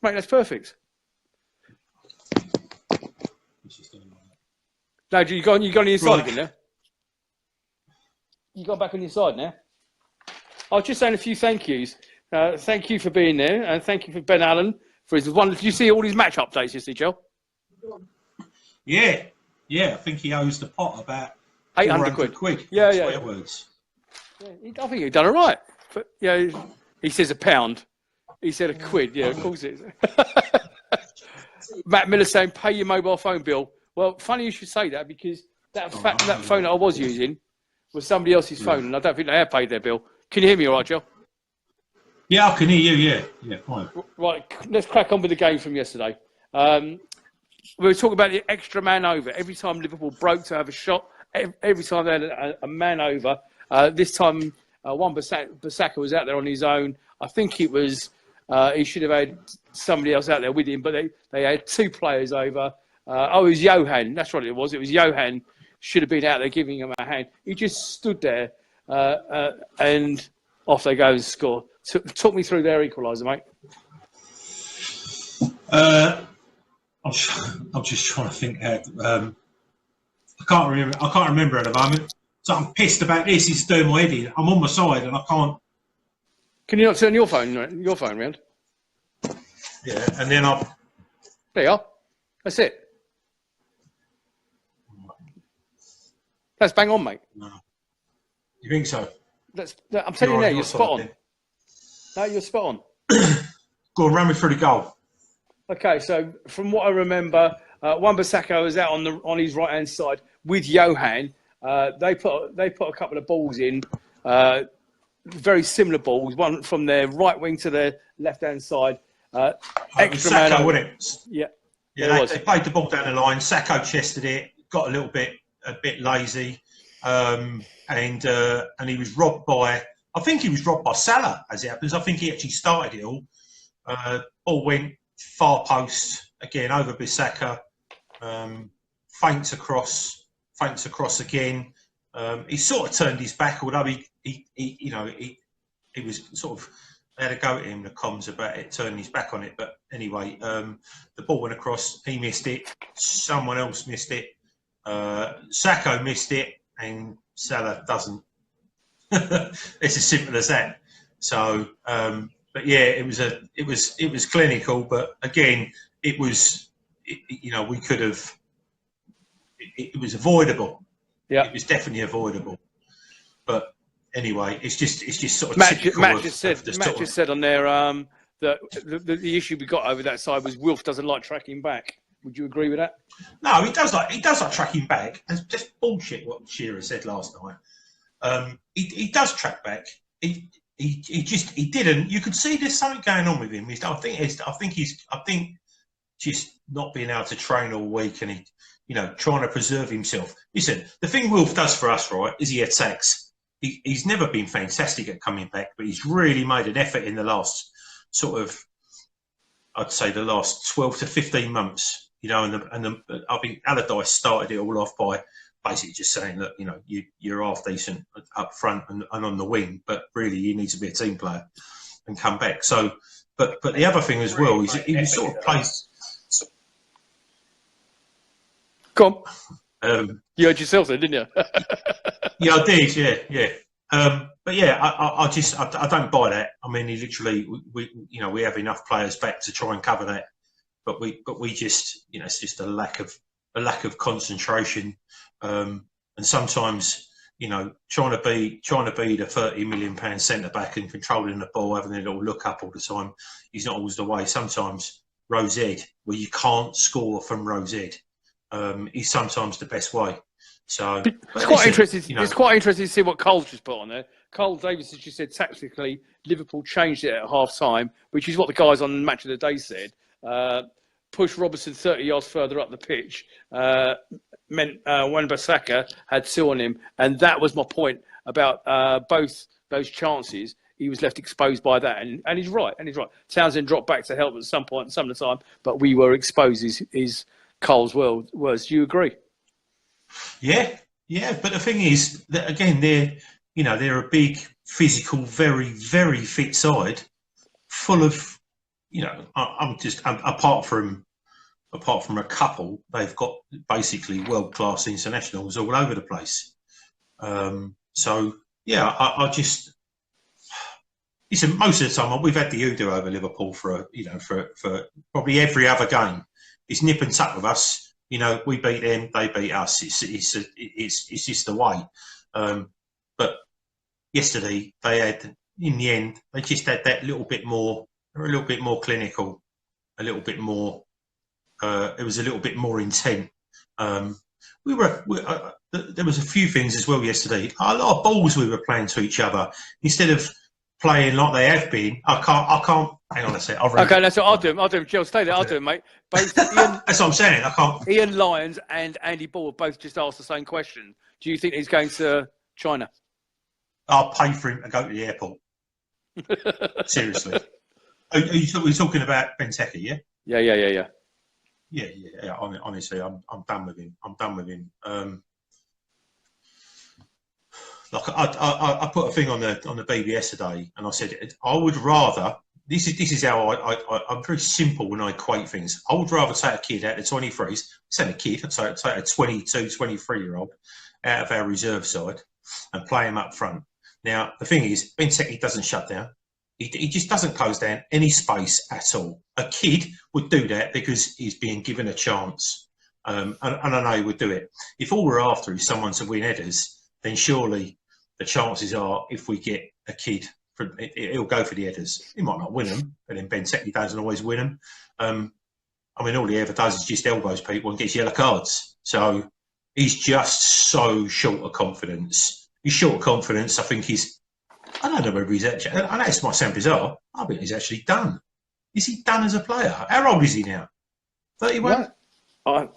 Mate, that's perfect. No, you gone on your side again now? You got back on your side now? I was just saying a few thank yous. Thank you for being there, and thank you for Ben Allen for his one. Did you see all his match updates yesterday, Joe? Yeah. I think he owes the pot about 800 quid. Yeah. Words. Yeah, I think he'd done it right. But he says £1. He said £1. Yeah, of course it is. Matt Miller saying, "Pay your mobile phone bill." Well, funny you should say that, because that phone that I was using was somebody else's phone, and I don't think they have paid their bill. Can you hear me all right, Joe? Yeah, I can hear you, yeah, fine. Right, let's crack on with the game from yesterday. We were talking about the extra man over. Every time Liverpool broke to have a shot, every time they had a man over. This time, Bissaka was out there on his own. I think it was he should have had somebody else out there with him, but they had two players over. It was Johan. That's what it was. It was Johan. Should have been out there giving him a hand. He just stood there, and off they go and score. Talk me through their equaliser, mate. I'm just trying to think. I can't remember at the moment. So I'm pissed about this. It's doing my head in. I'm on my side and I can't. Can you not turn your phone round? Yeah, and then There you are. That's it. That's bang on, mate. No. You think so? I'm telling you now, you're spot on. No, you're spot on. Go on, run me through the goal. Okay, so from what I remember, Wan-Bissaka was out on his right hand side with Johan. They put a couple of balls in, very similar balls. One from their right wing to their left hand side. Extra Sacco, man, wasn't it? Yeah. They played the ball down the line. Sacco chested it, got a bit lazy, and he was robbed by. I think he was robbed by Salah, as it happens. I think he actually started it all. Ball went far post again over Bissaka, feints across again. He sort of turned his back, although he was sort of. They had a go at him, the comms, about it, turning his back on it. But anyway, the ball went across. He missed it. Someone else missed it. Sacco missed it, and Salah doesn't. It's as simple as that. So, but yeah, it was clinical. But again, we could have. It was avoidable. Yeah, it was definitely avoidable. But anyway, it's just sort of Matt just said on there that the issue we got over that side was Wilf doesn't like tracking back. Would you agree with that? No, he does like tracking back. It's just bullshit what Shearer said last night. He does track back. He didn't. You could see there's something going on with him. I think just not being able to train all week and trying to preserve himself. Listen, the thing Wilf does for us, right, is he attacks. He's never been fantastic at coming back, but he's really made an effort in the last I'd say the last 12 to 15 months. I think Allardyce started it all off by basically just saying that you're half decent up front and on the wing, but really you need to be a team player and come back. So, but the other thing as well is he was sort of placed. Come on. You heard yourself then, didn't you? Yeah, I did. Yeah. But yeah, I don't buy that. I mean, we have enough players back to try and cover that, but we just it's just a lack of concentration, and sometimes trying to be the £30 million centre back and controlling the ball, having a little look up all the time, is not always the way. Sometimes Rose Ed, where you can't score from Rose Ed, is sometimes the best way. So it's quite interesting. It's quite interesting to see what Carl's just put on there. Carl Davies has just said tactically Liverpool changed it at half time, which is what the guys on Match of the Day said. Push Robertson 30 yards further up the pitch meant Wan-Bissaka had two on him, and that was my point about both those chances. He was left exposed by that, and he's right. Townsend dropped back to help at some point, some of the time, but we were exposed. Is Carl's words? Do you agree? Yeah. But the thing is that again, they're a big, physical, very, very fit side, full of you know, apart from a couple, they've got basically world-class internationals all over the place. So yeah, I just listen. Most of the time, we've had the Udo over Liverpool for probably every other game. It's nip and tuck with us. You know, we beat them, they beat us. It's just the way. But yesterday, they had, in the end, they just had that little bit more. They were a little bit more clinical, a little bit more. It was a little bit more intent. There was a few things as well yesterday. A lot of balls we were playing to each other instead of playing like they have been. I can't. Hang on a sec. Okay, that's what I'll do. I'll do. Jill, stay there. I'll do it, mate. Both Ian, that's what I'm saying. I can't. Ian Lyons and Andy Ball both just asked the same question. Do you think he's going to China? I'll pay for him to go to the airport. Seriously. Are you talking about Benteke? Yeah. Yeah. Honestly, I'm done with him. I'm done with him. Like I put a thing on the BBS today, and I said I would rather. This is how I'm very simple when I equate things. I would rather take a kid out of the 23s. Say a kid. I'd take a 22, 23-year-old out of our reserve side and play him up front. Now the thing is, Benteke doesn't shut down. He just doesn't close down any space at all. A kid would do that because he's being given a chance. And I know he would do it. If all we're after is someone to win headers, then surely the chances are if we get a kid, he'll go for the headers. He might not win them, but then Benteke doesn't always win them. I mean, all he ever does is just elbows people and gets yellow cards. So he's just so short of confidence. He's short of confidence. I think I don't know whether he's actually. I know it might sound bizarre. I think he's actually done. Is he done as a player? How old is he now? 31.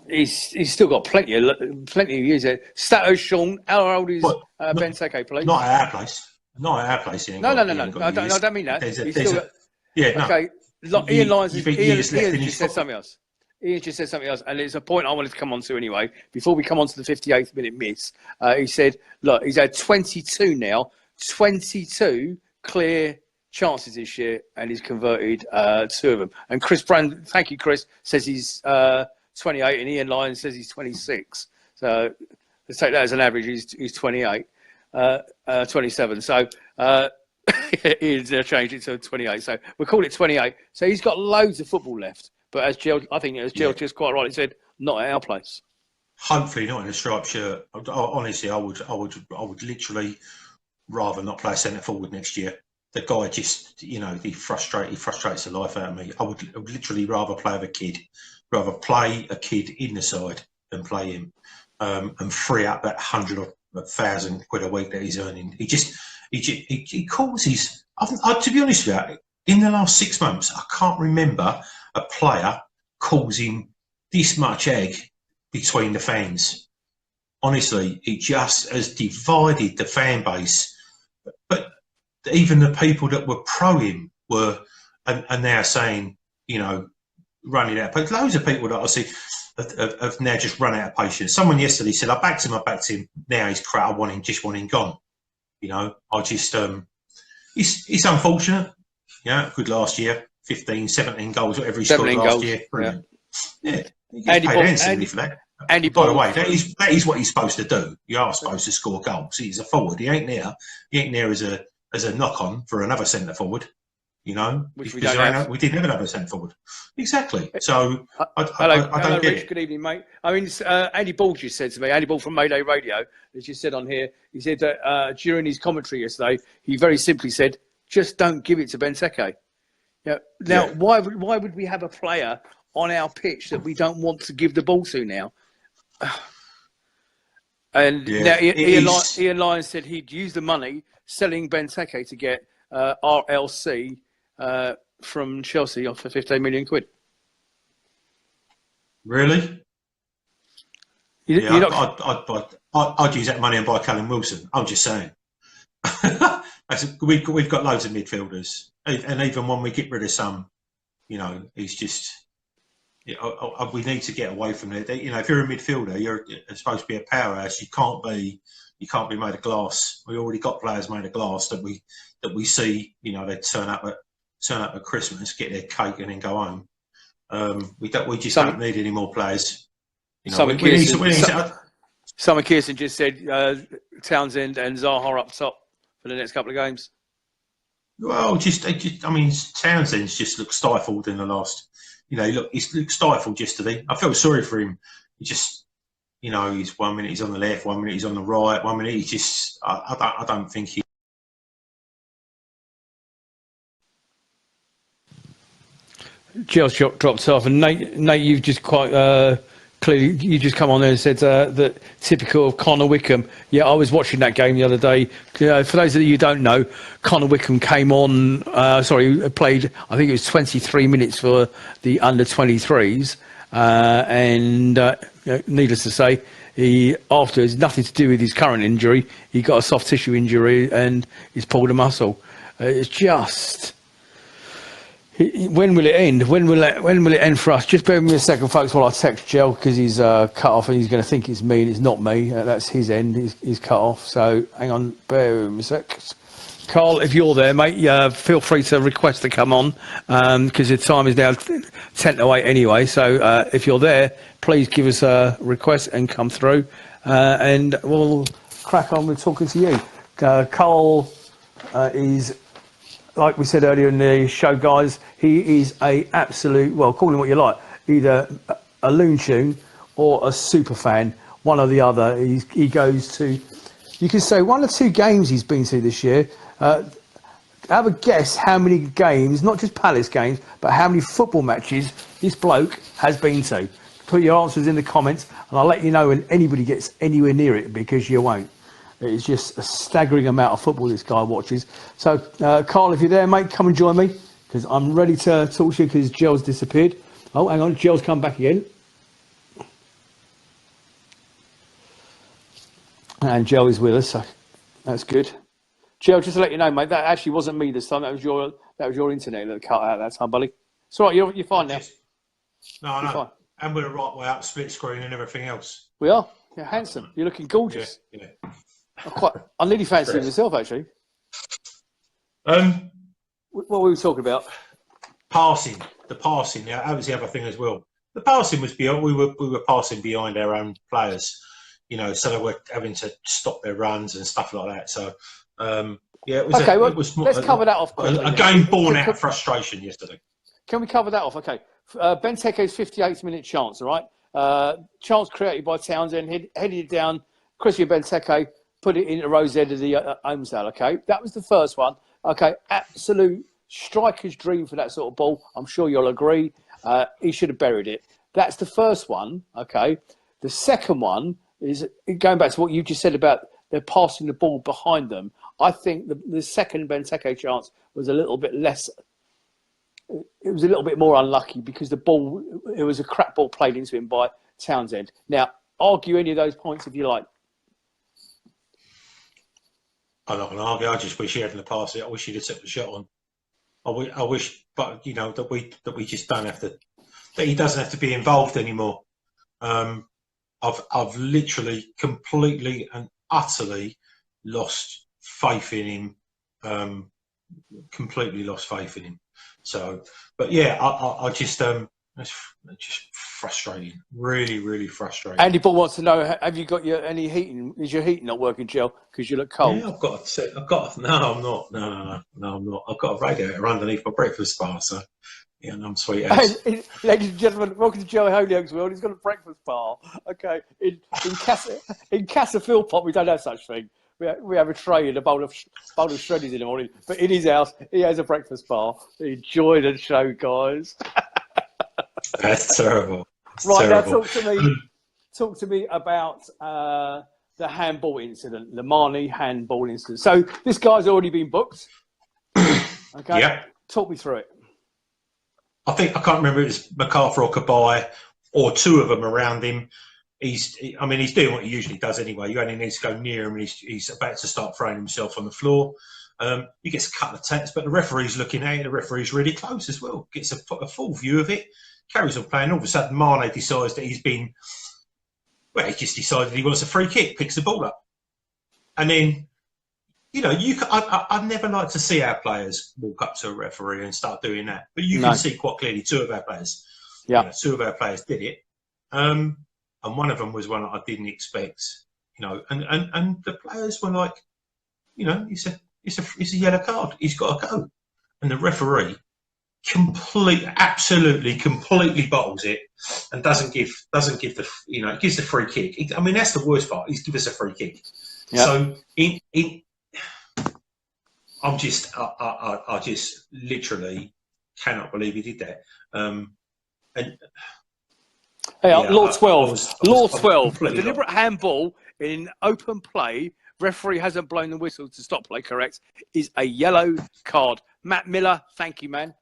He's still got plenty of years. Stato Sean, how old is Benteke, please? Not at our place. Not at our place. No. I don't mean that. Okay. Ian Lyons just said something else. Ian just said something else, and it's a point I wanted to come on to anyway. Before we come on to the 58th minute miss, he said, look, he's had 22 now. 22 clear chances this year, and he's converted 2 of them. And Chris Brand, thank you, Chris, says he's 28, and Ian Lyons says he's 26. So let's take that as an average. He's 28, 27. So Ian's now changed it to 28. So we'll call it 28. So he's got loads of football left. But as Jill just quite rightly said, not at our place. Hopefully not in a striped shirt. Honestly, I would literally rather not play centre forward next year. The guy just, he frustrates the life out of me. I would literally rather play with a kid, rather play a kid in the side than play him, and free up that 100 or 1,000 quid a week that he's earning. He causes. To be honest with you, in the last 6 months, I can't remember a player causing this much egg between the fans. Honestly, it just has divided the fan base. But even the people that were pro him are now saying, running out. But loads of people that I see have now just run out of patience. Someone yesterday said, I backed him. Now he's crap. I just want him gone. I just, it's unfortunate. Good last year, 15, 17 goals, whatever he scored last year. Brilliant. Yeah. He gets paid handsomely for that. By the way, that is what he's supposed to do. You are supposed to score goals. He's a forward. He ain't there as a knock on for another centre forward. Which we don't have. We didn't have another centre forward. Exactly. So hello, Rich. Good evening, mate. I mean, Andy Ball just said to me. Andy Ball from Mayday Radio, as you said on here, he said that during his commentary yesterday, he very simply said, "Just don't give it to Benteke." Why would we have a player on our pitch that we don't want to give the ball to now? And now Ian Lyons said he'd use the money selling Benteke to get RLC from Chelsea for 15 million quid. Really? I'd use that money and buy Callum Wilson. I'm just saying. We've got loads of midfielders, and even when we get rid of some, he's just. We need to get away from it. If you're a midfielder, you're supposed to be a powerhouse. You can't be made of glass. We already got players made of glass that we see. They turn up at turn up at Christmas, get their cake, and then go home. We just don't need any more players. You know, Simon Kirsten just said Townsend and Zaha up top for the next couple of games. Well, I mean, Townsend's just looked stifled in the last. You know, he's looked stifled yesterday. I felt sorry for him. He just, you know, he's 1 minute he's on the left, 1 minute he's on the right, 1 minute he's just. I don't think he. Gels dropped off, and Nate, you've just quite clearly you just come on there and said that typical of Connor Wickham. Yeah, I was watching that game the other day. For those of you who don't know, Connor Wickham came on. Played. I think it was 23 minutes for the under-23s, and needless to say, he afterwards nothing to do with his current injury. He got a soft tissue injury and he's pulled a muscle. It's just. When will it end? When will it end for us? Just bear with me a second, folks, while I text Gel, because he's cut off and he's going to think it's me and it's not me. That's his end. He's cut off. So hang on, bear with me a sec. Carl, if you're there, mate, feel free to request to come on, because the time is now 10 to 8 anyway. So if you're there, please give us a request and come through, and we'll crack on with talking to you. Carl is... Like we said earlier in the show, guys, he is a absolute, well, call him what you like, either a loon tune or a super fan, one or the other. He goes to, you can say 1 or 2 games he's been to this year. Have a guess how many games, not just Palace games, but how many football matches this bloke has been to. Put your answers in the comments and I'll let you know when anybody gets anywhere near it, because you won't. It's just a staggering amount of football this guy watches. So, Carl, if you're there, mate, come and join me, because I'm ready to talk to you, because Gel's disappeared. Oh, hang on, Gel's come back again. And Gel is with us, so that's good. Gel, just to let you know, mate, that actually wasn't me this time. That was your internet that cut out that time, buddy. It's all right, you're fine now. No, no. And we're the right way up, split screen and everything else. We are. You're handsome. You're looking gorgeous. Yeah. I nearly fancy him myself, actually. What were we talking about? Passing. The passing. Yeah, that was the other thing as well. The passing was beyond. We were passing behind our own players, you know, so they were having to stop their runs and stuff like that. So, it was. Okay, let's cover that off quickly. A game born out of frustration yesterday. Can we cover that off? Okay. Benteke's 58th minute chance. All right. Chance created by Townsend, headed it down. Christian Benteke put it into Rose End of the Omesdale, okay? That was the first one. Okay, absolute striker's dream for that sort of ball. I'm sure you'll agree. He should have buried it. That's the first one, okay? The second one is, going back to what you just said about they're passing the ball behind them. I think the second Benteke chance was a little bit less... It was a little bit more unlucky, because the ball, it was a crap ball played into him by Townsend. Now, argue any of those points if you like. I'm not going to argue. I just wish he hadn't passed it. I wish he'd have took the shot on. I wish, but you know, that we just don't have to. That he doesn't have to be involved anymore. I've literally, completely and utterly lost faith in him. Completely lost faith in him. So, but yeah, I just it's just frustrating. Really, really frustrating. Andy Ball wants to know: have you got any heating? Is your heating not working, Gel? Because you look cold. Yeah, no, I'm not. No, I'm not. I've got a radiator underneath my breakfast bar, so yeah, and I'm sweet ass. Ladies and gentlemen, welcome to Joe Holyoke's world. He's got a breakfast bar. Okay, in Casa Philpott, we don't have such thing. We have a tray and a bowl of shreddies in the morning. But in his house, he has a breakfast bar. Enjoy the show, guys. That's terrible. Right, terrible. Now talk to me about the handball incident, the Marnie handball incident. So this guy's already been booked. Okay. Yeah. Talk me through it. I can't remember if it was MacArthur or Kabay, or two of them around him. He's doing what he usually does anyway. You only need to go near him, and he's about to start throwing himself on the floor. He gets a couple of taps, but the referee's looking at it. The referee's really close as well. Gets a full view of it. Carries on playing. All of a sudden, Mane decides that he just decided he wants a free kick. Picks the ball up, and then you know, I'd never like to see our players walk up to a referee and start doing that. But you No. can see quite clearly two of our players. Yeah. You know, two of our players did it. And one of them was one that I didn't expect. You know, and the players were like, you know, it's a yellow card. He's got to go. And the referee completely bottles it and doesn't give the, you know, gives the free kick. I mean, that's the worst part. He's give us a free kick. Yeah. So I just literally cannot believe he did that. Law 12. Law 12. A deliberate handball in open play. Referee hasn't blown the whistle to stop play. Correct. Is a yellow card. Matt Miller. Thank you, man.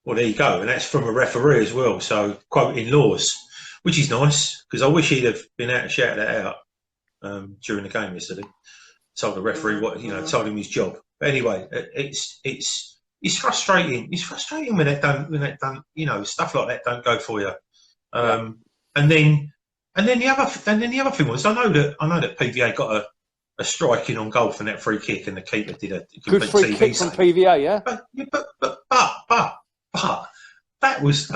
Well, there you go, and that's from a referee as well. So quoting laws, which is nice because I wish he'd have been able to shout that out during the game yesterday. Told the referee told him his job. But anyway, it's frustrating. It's frustrating when that don't you know, stuff like that don't go for you. And then the other thing was I know that PVA got a strike in on goal from that free kick, and the keeper did a good free kick from PVA, yeah. But that was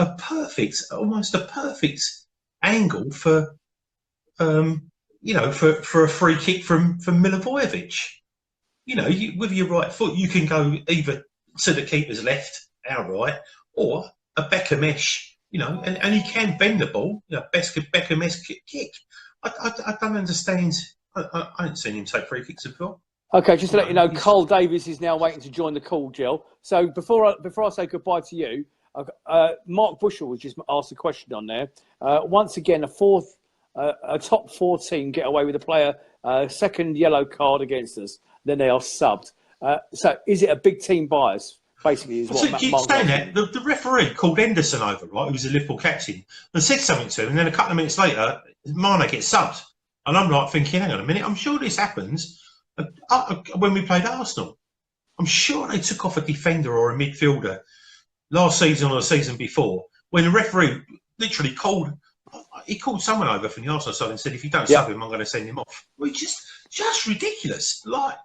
almost a perfect angle for for a free kick from Milivojevic. You know, with your right foot, you can go either to the keeper's left, our right, or a Beckham-ish, you know, and he can bend the ball, you know, Beckham-esque kick. I don't understand. I haven't seen him take free kicks before. Okay, just to let you know, Carl Davies is now waiting to join the call, Jill. So before I say goodbye to you, Mark Bushell was just asked a question on there. Once again, a top 4 team get away with a player second yellow card against us, then they are subbed. So is it a big team bias? Basically, is what Mark's saying. That the referee called Henderson over, right? Who was a Liverpool captain, and said something to him, and then a couple of minutes later, Mane gets subbed, and I'm like thinking, hang on a minute, I'm sure this happens. When we played Arsenal, I'm sure they took off a defender or a midfielder last season or the season before when the referee literally called someone over from the Arsenal side and said, if you don't sub him, I'm going to send him off. Well, just ridiculous, like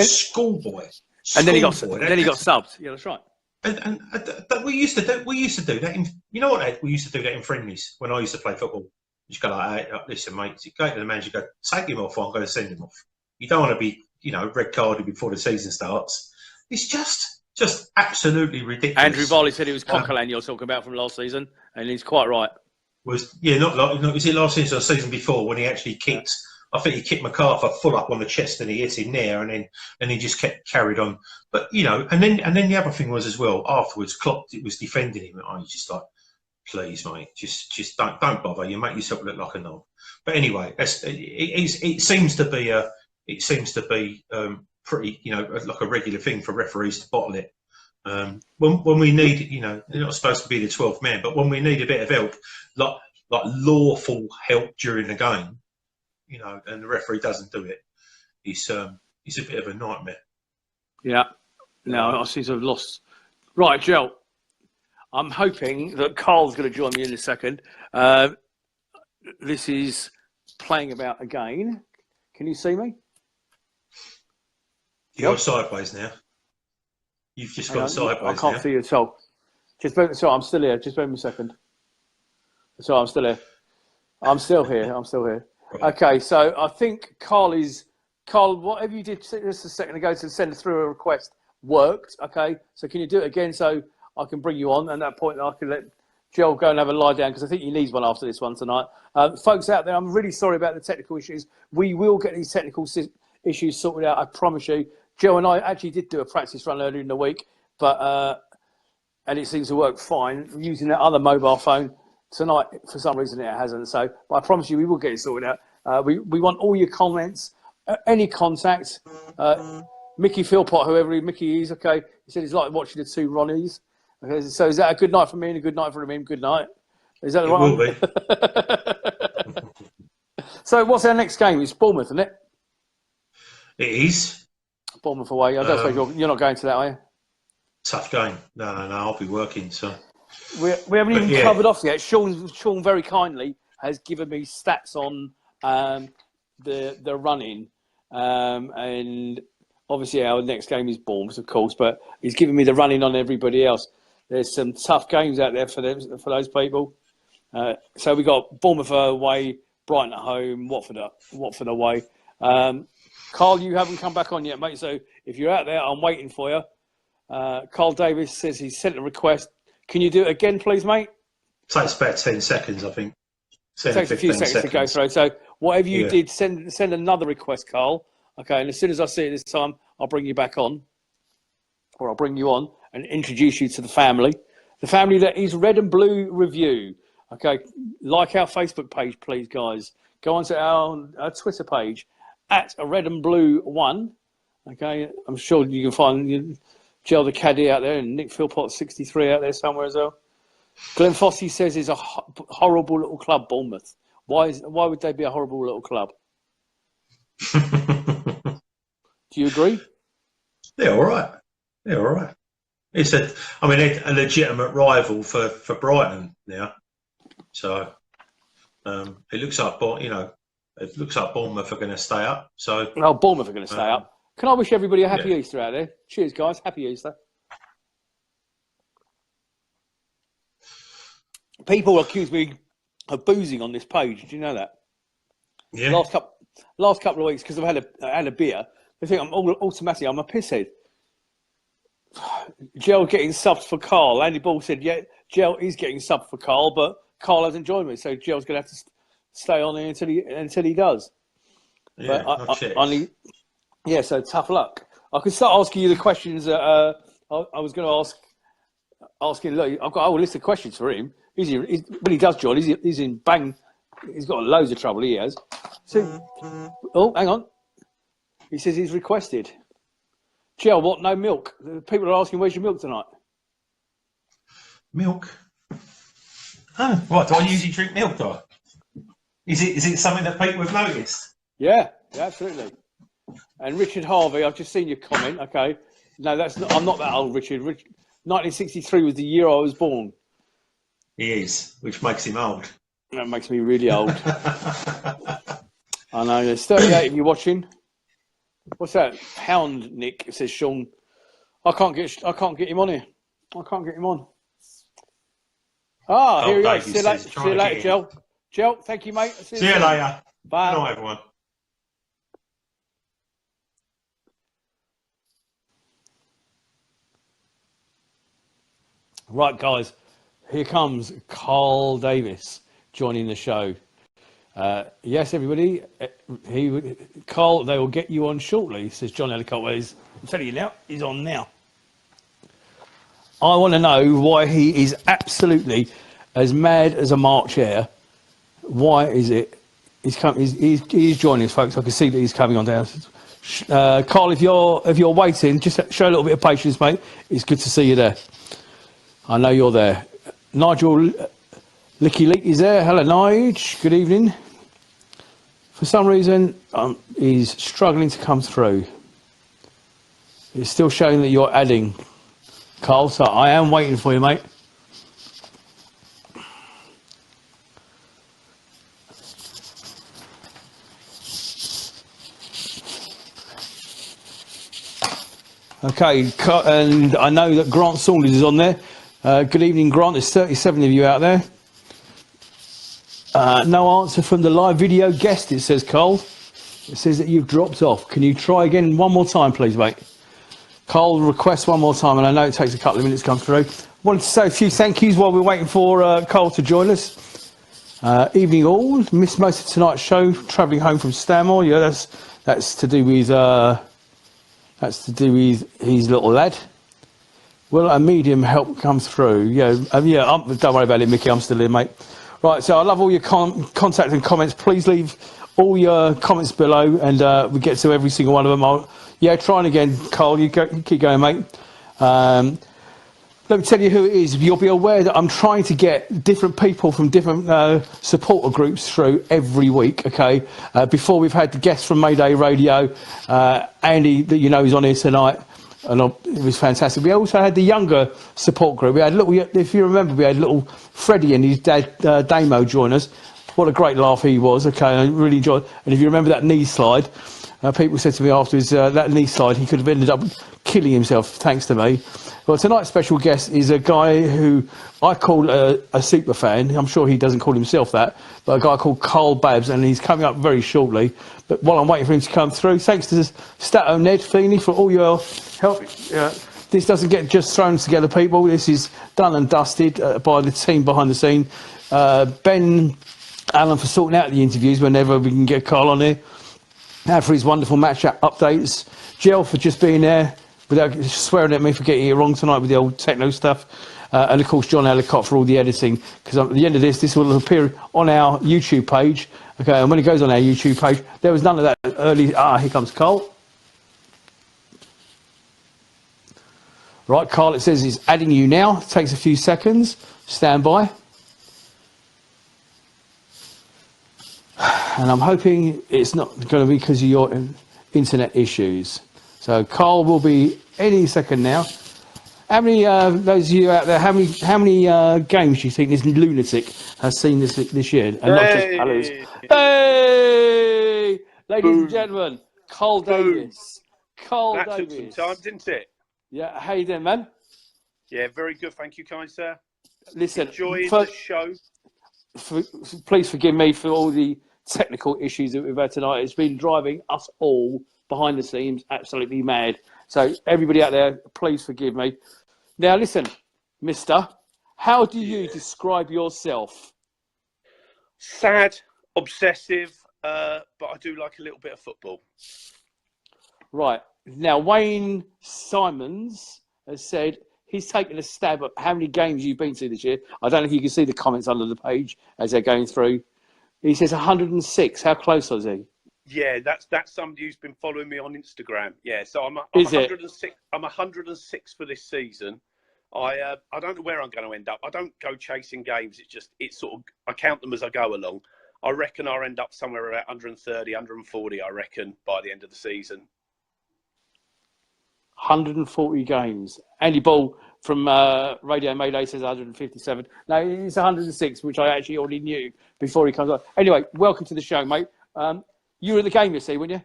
schoolboy. And then he got subbed. Yeah, that's right. And we used to do that. You know what? We used to do that in friendlies when I used to play football. You just go like, hey, listen, mate, go to the manager, go, take him off, or I'm going to send him off. You don't want to be, you know, red carded before the season starts. It's just absolutely ridiculous. Andrew Varley said it was Coquelin you're talking about from last season, and he's quite right. Was it last season or the season before when he actually kicked? I think he kicked MacArthur full up on the chest and he hit him there, and he just carried on. But you know, and then the other thing was as well afterwards, Klopp was defending him, and I was just like, please, mate, just don't bother. You make yourself look like a knob. But anyway, it seems to be pretty, you know, like a regular thing for referees to bottle it. When we need, you know, they're not supposed to be the 12th man, but when we need a bit of help, like lawful help during the game, you know, and the referee doesn't do it, it's a bit of a nightmare. Yeah. No, I seem to have lost. Right, Joe. I'm hoping that Carl's going to join me in a second. This is playing about again. Can you see me? You're sideways now. You've just gone sideways. I can't see you at all. Sorry, I'm still here. Just wait a second. Sorry, I'm still here. I'm still here. Right. Okay, so I think Carl, whatever you did just a second ago to send through a request worked. Okay, so can you do it again so I can bring you on? And at that point, I can let Joel go and have a lie down because I think he needs one after this one tonight. Folks out there, I'm really sorry about the technical issues. We will get these technical issues sorted out, I promise you. Joe and I actually did do a practice run earlier in the week, but and it seems to work fine using that other mobile phone. Tonight, for some reason, it hasn't. So, but I promise you, we will get it sorted out. We want all your comments, any contact. Mickey Philpott, whoever Mickey is, okay. He said it's like watching the two Ronnies. Okay, so is that a good night for me and a good night for him? Good night. Is that the right one? Will be. So, what's our next game? It's Bournemouth, isn't it? It is. Bournemouth away. I don't suppose you're not going to that, are you? Tough game. No, I'll be working. So we haven't even covered off yet. Sean very kindly has given me stats on the running, and obviously our next game is Bournemouth, of course, but he's giving me the running on everybody else. There's some tough games out there for those people. So we got Bournemouth away, Brighton at home, Watford away. Carl, you haven't come back on yet, mate. So if you're out there, I'm waiting for you. Carl Davies says he sent a request. Can you do it again, please, mate? Takes about 10 seconds, I think. It takes a few seconds to go through. So whatever you did, send another request, Carl. Okay, and as soon as I see it this time, I'll bring you back on, or I'll bring you on and introduce you to the family that is Red and Blue Review. Okay, like our Facebook page, please, guys. Go onto our Twitter page at a Red and Blue 1. Okay, I'm sure you can find Gel the Caddy out there and Nick Philpott 63 out there somewhere as well. Glenn Fossey says it's a horrible little club, Bournemouth. Why would they be a horrible little club? Do you agree? They're all right. They're all right. It's a legitimate rival for Brighton now. So it looks like Bournemouth are going to stay up. So Bournemouth are going to stay up. Can I wish everybody a happy Easter out there? Cheers, guys. Happy Easter. People accuse me of boozing on this page. Do you know that? Yeah. Last couple of weeks, because I've had a beer, they think I'm automatically I'm a pisshead. Gel getting subbed for Carl. Andy Ball said, yeah, Gel is getting subbed for Carl, but Carl hasn't joined me, so Gel's going to have to stay on there until he does. Yeah, but so tough luck. I could start asking you the questions that I was going to ask him. Look, I've got a whole list of questions for him. When he does join, he's in bang. He's got loads of trouble. He has. So, hang on. He says he's requested. Gel, what? No milk. People are asking, where's your milk tonight? Milk? Oh, what? Do I usually drink milk, though? Is it something that people have noticed? Yeah, absolutely. And Richard Harvey, I've just seen your comment. Okay. No, I'm not that old, Richard. 1963 was the year I was born. He is, which makes him old. That makes me really old. I know. There's 38 of you watching. What's that? Hound Nick, says Sean. I can't get him on here. I can't get him on. Here he is. See you later, Gel. Gel, thank you, mate. See you later. Bye. Good night, everyone. Right, guys. Here comes Carl Davies joining the show. Yes, everybody. Carl, they will get you on shortly, says John Ellicott. Well, I'm telling you now, he's on now. I want to know why he is absolutely as mad as a March hare. Why is it? He's joining us, folks. I can see that he's coming on down. Carl, if you're waiting, just show a little bit of patience, mate. It's good to see you there. I know you're there. Nigel Licky Leak is there. Hello, Nige. Good evening. For some reason, he's struggling to come through. It's still showing that you're adding, Carl, so I am waiting for you, mate. Okay, and I know that Grant Saunders is on there. Good evening, Grant. There's 37 of you out there. No answer from the live video guest, it says, Carl. It says that you've dropped off. Can you try again one more time, please, mate? Carl requests one more time, and I know it takes a couple of minutes to come through. Wanted to say a few thank yous while we're waiting for Carl to join us. Evening all. Missed most of tonight's show, travelling home from Stanmore. Yeah, that's to do with his little lad. Will a medium help come through? Yeah, don't worry about it, Mickey. I'm still here, mate. Right, so I love all your contact and comments. Please leave all your comments below, and we get to every single one of them. Trying again, Carl. You keep going, mate. Let me tell you who it is. You'll be aware that I'm trying to get different people from different supporter groups through every week, okay? Before we've had the guest from Mayday Radio, Andy, that you know is on here tonight, and it was fantastic. We also had the younger support group. We had if you remember, we had little Freddie and his dad, Damo, join us. what a great laugh he was. Okay, I really enjoyed. And if you remember that knee slide, people said to me afterwards that knee slide he could have ended up killing himself thanks to me. Well, tonight's special guest is a guy who I call a super fan. I'm sure he doesn't call himself that, but a guy called Carl Davies, and he's coming up very shortly. But while I'm waiting for him to come through, thanks to Stato Ned Feeney for all your help. This doesn't get just thrown together, people. This is done and dusted by the team behind the scene. Ben Allen for sorting out the interviews whenever we can get Carl on here. Now for his wonderful match updates. Jill for just being there without swearing at me for getting it wrong tonight with the old techno stuff. And of course John Ellicott for all the editing. Because at the end of this will appear on our YouTube page. Okay, and when it goes on our YouTube page, there was none of that early. Here comes Carl. Right, Carl, it says he's adding you now. It takes a few seconds. Stand by. And I'm hoping it's not going to be because of your internet issues. So Carl will be any second now. How many, those of you out there, how many games do you think this lunatic has seen this year? And not just Palos. Hey! Ladies and gentlemen, Carl Davies. Carl That Davies. took some time, didn't it? Yeah, how you doing, man? Yeah, very good. Thank you, kind sir. Listen, Enjoying the show. Please forgive me for all the technical issues that we've had tonight. It's been driving us all behind the scenes absolutely mad. So everybody out there, please forgive me. Now listen, mister, how do you describe yourself? Sad, obsessive, but I do like a little bit of football. Right. Now Wayne Simons has said he's taken a stab at how many games you've been to this year. I don't know if you can see the comments under the page as they're going through. He says 106. How close was he? Yeah, that's somebody who's been following me on Instagram. Yeah, so I'm 106. I'm 106 for this season. I don't know where I'm going to end up. I don't go chasing games. It's sort of, I count them as I go along. I reckon I'll end up somewhere around 130, 140. I reckon by the end of the season. 140 games. Andy Ball from Radio Mayday says 157. No, it's 106, which I actually already knew before he comes on. Anyway, welcome to the show, mate. You were at the game, you see, weren't you?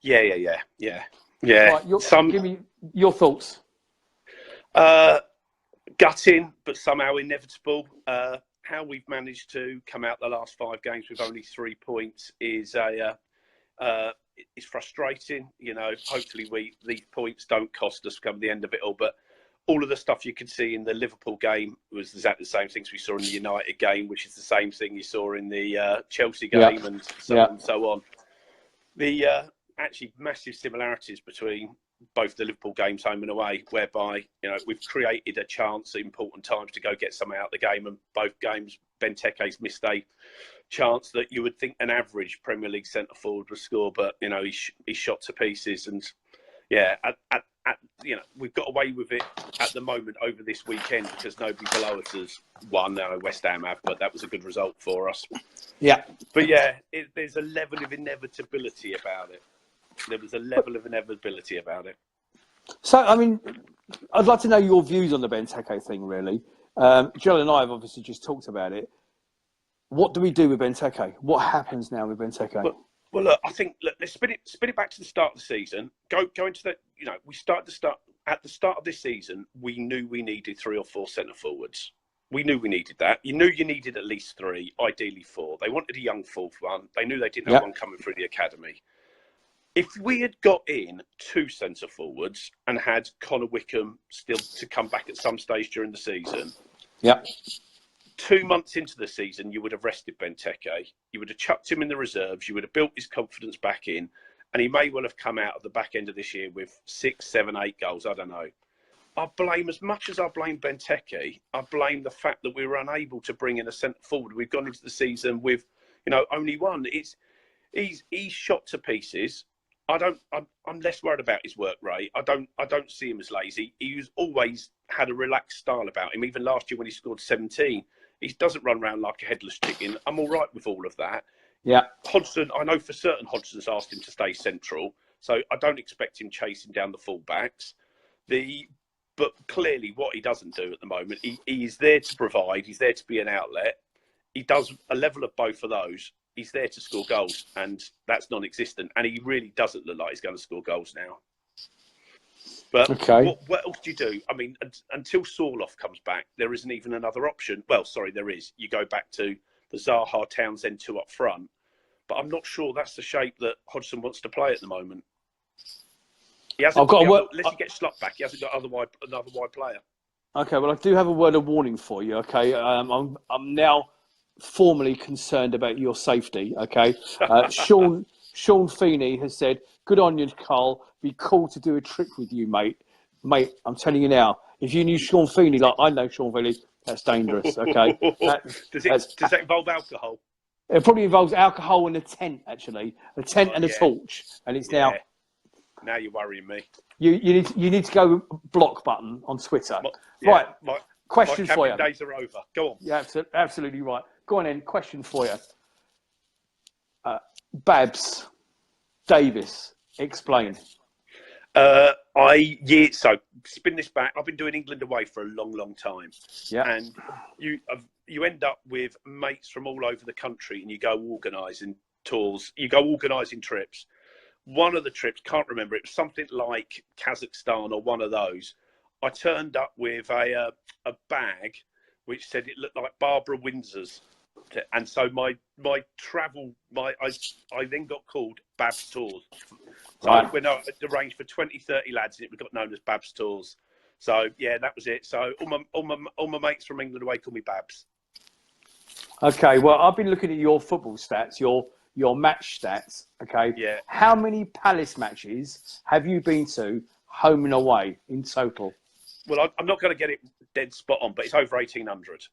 Yeah. Right, give me your thoughts. Gutting, but somehow inevitable. How we've managed to come out the last 5 games with only 3 points is it's frustrating. You know, hopefully these points don't cost us come the end of it all. But all of the stuff you could see in the Liverpool game was exactly the same things we saw in the United game, which is the same thing you saw in the Chelsea game, and so on and so on. The actually massive similarities between both the Liverpool games home and away, whereby we've created a chance at important times to go get something out of the game, and both games Benteke's missed a chance that you would think an average Premier League centre forward would score, but he's shot to pieces, and we've got away with it at the moment over this weekend because nobody below us has won. West Ham have, but that was a good result for us. Yeah, but there's a level of inevitability about it. There was a level of inevitability about it. So, I mean, I'd like to know your views on the Benteke thing, really. Joel and I have obviously just talked about it. What do we do with Benteke? What happens now with Benteke? Well, look, I think let's spin it back to the start of the season. Go into the we start at the start of this season. We knew we needed 3 or 4 centre forwards. We knew we needed that. You knew you needed at least 3, ideally 4. They wanted a young 4th one. They knew they didn't have one coming through the academy. If we had got in 2 centre forwards and had Connor Wickham still to come back at some stage during the season, 2 months into the season, you would have rested Benteke. You would have chucked him in the reserves. You would have built his confidence back in, and he may well have come out at the back end of this year with 6, 7, 8 goals. I don't know. I blame, as much as I blame Benteke, I blame the fact that we were unable to bring in a centre forward. We've gone into the season with, only one. He's shot to pieces. I'm less worried about his work rate. I don't see him as lazy. He's always had a relaxed style about him. Even last year when he scored 17, he doesn't run around like a headless chicken. I'm all right with all of that. Yeah. Hodgson, I know for certain Hodgson's asked him to stay central, so I don't expect him chasing down the fullbacks. But clearly what he doesn't do at the moment, he is there to provide. He's there to be an outlet. he does a level of both of those. He's there to score goals, and that's non-existent. And he really doesn't look like he's going to score goals now. But Okay. what else do you do? I mean, until Sorloth comes back, there isn't even another option. Well, sorry, there is. You go back to the Zaha Townsend 2 up front. But I'm not sure that's the shape that Hodgson wants to play at the moment. He hasn't unless he gets Slot back, he hasn't got another wide player. Okay, well, I do have a word of warning for you, okay? I'm now formally concerned about your safety, okay? Sean Feeney has said, good on you, Carl. Be cool to do a trip with you, mate. Mate, I'm telling you now, if you knew Sean Feeney like I know Sean Feeney, that's dangerous, okay? Does that involve alcohol? It probably involves alcohol and a tent, actually. A tent and a torch. And it's now... Now you're worrying me. You need to go block button on Twitter. Right. Question for you. My days are over. Go on. Yeah, absolutely right. Go on then. Question for you. Babs Davies, explain. So spin this back. I've been doing England away for a long, long time. Yeah. And you end up with mates from all over the country, and you go organising tours. You go organising trips. One of the trips, can't remember, it was something like Kazakhstan or one of those. I turned up with a bag which said it looked like Barbara Windsor's. And so I then got called Babs Tours. So when I arranged for 20, 30 lads, it got known as Babs Tours. So yeah, that was it. So all my mates from England away call me Babs. Okay, well, I've been looking at your football stats, your match stats, okay? Yeah. How many Palace matches have you been to, home and away, in total? Well, I'm not going to get it dead spot on, but it's over 1,800.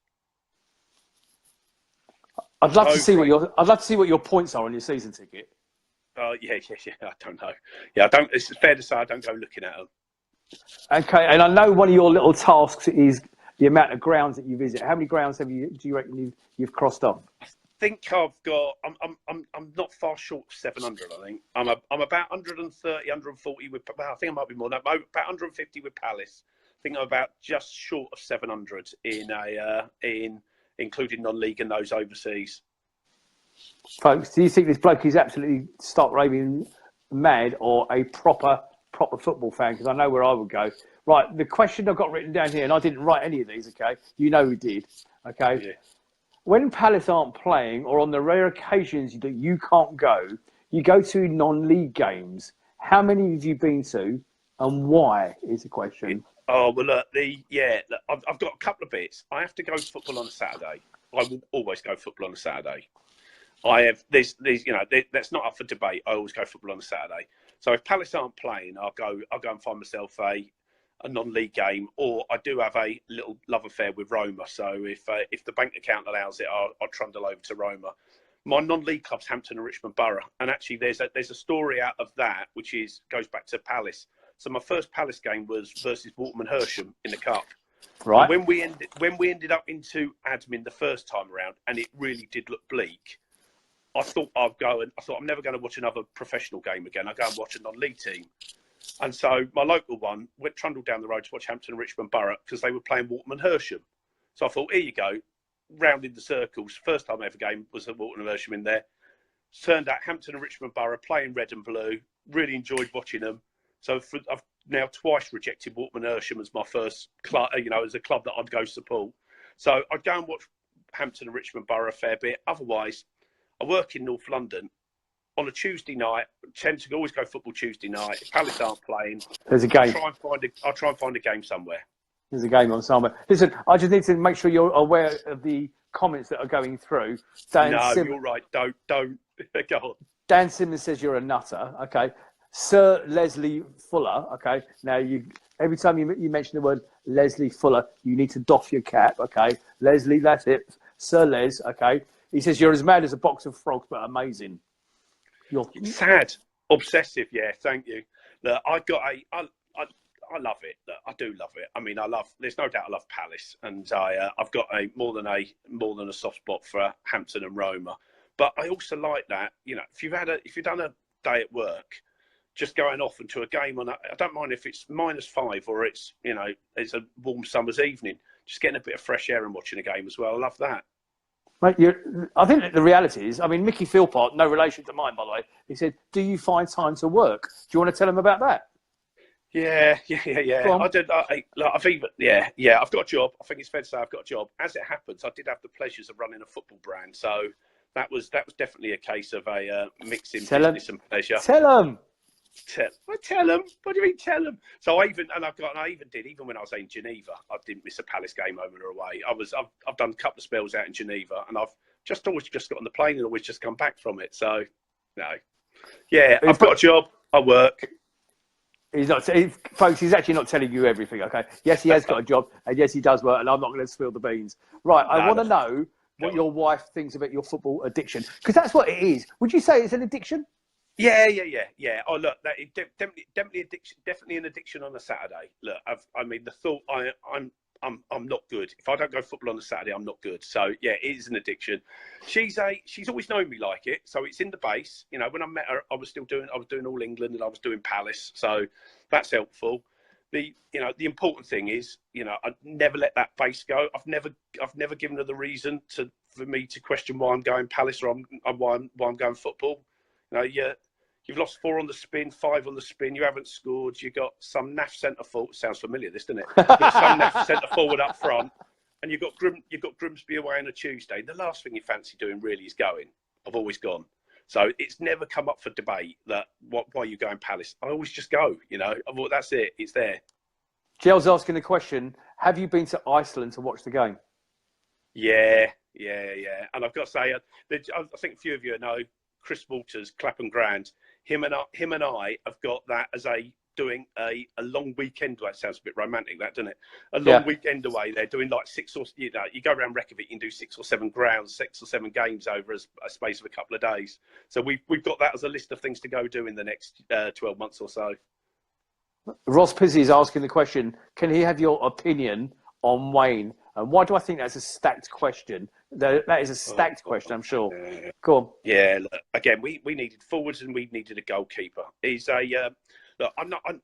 I'd love to see what your points are on your season ticket. Yeah. I don't know. Yeah, I don't. It's fair to say I don't go looking at them. Okay, and I know one of your little tasks is the amount of grounds that you visit. How many grounds do you reckon you've crossed off? I think I've got. I'm not far short of 700. I think I'm about 130, 140 with. Well, I think I might be more. No, about 150 with Palace. I think I'm about just short of 700 in including non-league and those overseas. Folks, do you think this bloke is absolutely stark raving mad or a proper football fan? Because I know where I would go. Right, the question I've got written down here, and I didn't write any of these, okay? You know who did, okay? Yeah. When Palace aren't playing, or on the rare occasions that you can't go, you go to non-league games. How many have you been to, and why is the question? Oh, well, look, I've got a couple of bits. I have to go football on a Saturday. I will always go football on a Saturday. That's not up for debate. I always go football on a Saturday. So if Palace aren't playing, I'll go and find myself a non-league game, or I do have a little love affair with Roma. So if the bank account allows it, I'll trundle over to Roma. My non-league club's Hampton and Richmond Borough, and actually there's a story out of that which goes back to Palace. So my first Palace game was versus Waterman Hersham in the cup. Right. And when we ended up into admin the first time around, and it really did look bleak, I thought I'm never going to watch another professional game again. I'll go and watch a non-league team. And so my local one trundled down the road to watch Hampton and Richmond Borough because they were playing Waterman Hersham. So I thought, here you go, rounding the circles. First time ever game was at Waterman Hersham in there. Turned out Hampton and Richmond Borough playing red and blue. Really enjoyed watching them. So I've now twice rejected Waterman Hersham as my first club, as a club that I'd go support. So I'd go and watch Hampton and Richmond Borough a fair bit. Otherwise, I work in North London. On a Tuesday night, I tend to always go football Tuesday night. If Palace aren't playing, there's a game. I'll try and find a game somewhere. There's a game on somewhere. Listen, I just need to make sure you're aware of the comments that are going through. You're right. Don't go on. Dan Simmons says you're a nutter. Okay. Sir Leslie Fuller. Okay. Now every time you mention the word Leslie Fuller, you need to doff your cap. Okay. Leslie, that's it. Sir Les. Okay. He says you're as mad as a box of frogs, but amazing. You're sad, obsessive. Yeah, thank you. Look, I love it. Look, I do love it. I mean, there's no doubt I love Palace, and I've got more than a soft spot for Hampton and Roma. But I also like that. If you've done a day at work, just going off into a game I don't mind if it's -5 or it's a warm summer's evening. Just getting a bit of fresh air and watching a game as well. I love that. Mate, I think that the reality is, I mean, Mickey Philpott, no relation to mine, by the way, he said, do you find time to work? Do you want to tell him about that? Yeah. Go on. I did. Look, I've even, yeah. I've got a job. I think it's fair to say I've got a job. As it happens, I did have the pleasures of running a football brand, so that was definitely a case of a mixing business and pleasure. Tell him. Tell them. What do you mean, tell them? So I even did, even when I was in Geneva, I didn't miss a Palace game home or away. I've done a couple of spells out in Geneva, and I've always just got on the plane and always just come back from it. So, no. Yeah, I've got a job. I work. Folks, he's actually not telling you everything, okay? Yes, he has got a job, and yes, he does work, and I'm not going to spill the beans. Right, I want to know what your wife thinks about your football addiction, because that's what it is. Would you say it's an addiction? Yeah. Oh, look, that is definitely addiction. Definitely an addiction on a Saturday. Look, I mean, the thought I'm not good. If I don't go football on a Saturday, I'm not good. So yeah, it is an addiction. She's always known me like it. So it's in the base. You know, when I met her, I was doing All England and I was doing Palace. So that's helpful. The important thing is, I never let that base go. I've never given her the reason for me to question why I'm going Palace or why I'm going football. You've lost 4 on the spin, 5 on the spin. You haven't scored. You got some naff centre forward. Sounds familiar, this, doesn't it? You've got some naff centre forward up front, and you've got Grimsby away on a Tuesday. The last thing you fancy doing really is going. I've always gone. So it's never come up for debate that why are you going Palace? I always just go. I thought that's it. It's there. Jell's asking the question: have you been to Iceland to watch the game? Yeah. And I've got to say, I think a few of you know Chris Walters, Clapham Grand. Him and I have got that as doing a long weekend away. It sounds a bit romantic, that, doesn't it? A long weekend away. They're doing like 6 or you go around Reykjavik, you can do 6 or 7 grounds, 6 or 7 games over a space of a couple of days. So we've got that as a list of things to go do in the next 12 months or so. Ross Pizzi is asking the question: can he have your opinion on Wayne? And why do I think that's a stacked question? That is a stacked question, I'm sure. Go on. Yeah, look, again, we needed forwards and we needed a goalkeeper. He's a look.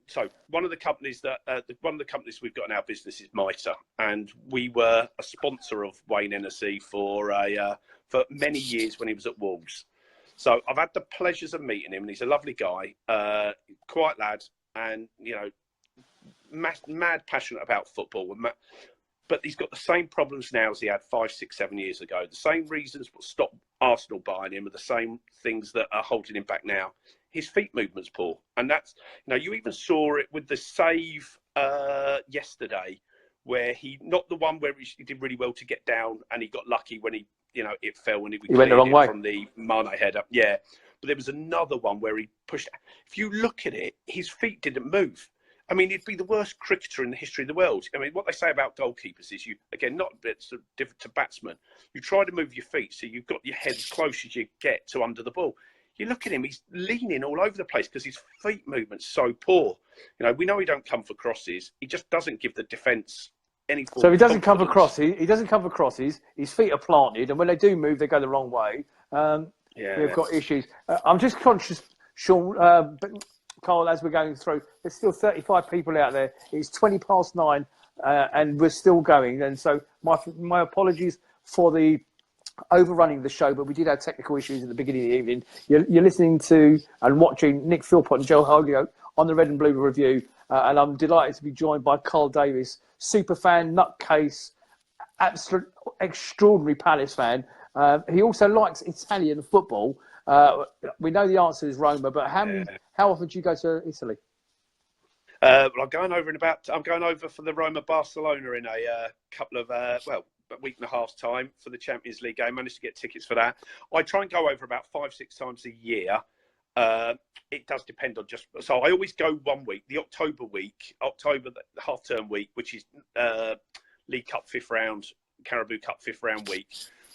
So one of the companies we've got in our business is Mitre, and we were a sponsor of Wayne Hennessy for many years when he was at Wolves. So I've had the pleasures of meeting him, and he's a lovely guy, quiet lad, and mad passionate about football. But he's got the same problems now as he had 5, 6, 7 years ago. The same reasons what stopped Arsenal buying him are the same things that are holding him back now. His feet movement's poor. And that's, you even saw it with the save yesterday, where not the one where he did really well to get down and he got lucky when it fell and he went the wrong way from the Mane header. Yeah. But there was another one where he pushed. If you look at it, his feet didn't move. I mean, he'd be the worst cricketer in the history of the world. I mean, what they say about goalkeepers is not a bit different to batsmen. You try to move your feet so you've got your head as close as you get to under the ball. You look at him, he's leaning all over the place because his feet movement's so poor. We know he don't come for crosses. He just doesn't give the defence any form. So if he doesn't come for crosses, he doesn't come for crosses. His feet are planted, and when they do move, they go the wrong way. We've got issues. I'm just conscious, Sean, Carl, as we're going through, there's still 35 people out there. It's 9:20, and we're still going. And so my apologies for the overrunning the show, but we did have technical issues at the beginning of the evening. You're listening to and watching Nick Philpott and Joe Holyoke on the Red and Blue Review, and I'm delighted to be joined by Carl Davies, super fan, nutcase, absolute extraordinary Palace fan. He also likes Italian football. We know the answer is Roma, but how often do you go to Italy? I'm going over for the Roma Barcelona in a couple of a week and a half's time for the Champions League game. I managed to get tickets for that. I try and go over about 5, 6 times a year. It does depend on so I always go 1 week, the October half-term week, which is League Cup 5th round, Carabao Cup 5th round week.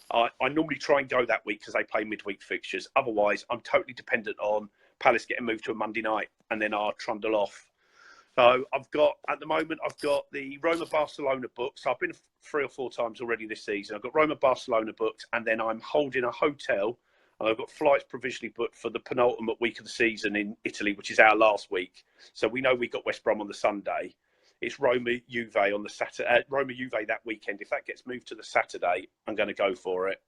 I normally try and go that week because they play midweek fixtures. Otherwise, I'm totally dependent on Palace getting moved to a Monday night, and then I'll trundle off. So at the moment, I've got the Roma Barcelona booked. So I've been 3 or 4 times already this season. I've got Roma Barcelona booked, and then I'm holding a hotel. And I've got flights provisionally booked for the penultimate week of the season in Italy, which is our last week. So we know we've got West Brom on the Sunday. it's Roma Juve on the Saturday. Roma Juve that weekend. If that gets moved to the Saturday, I'm going to go for it.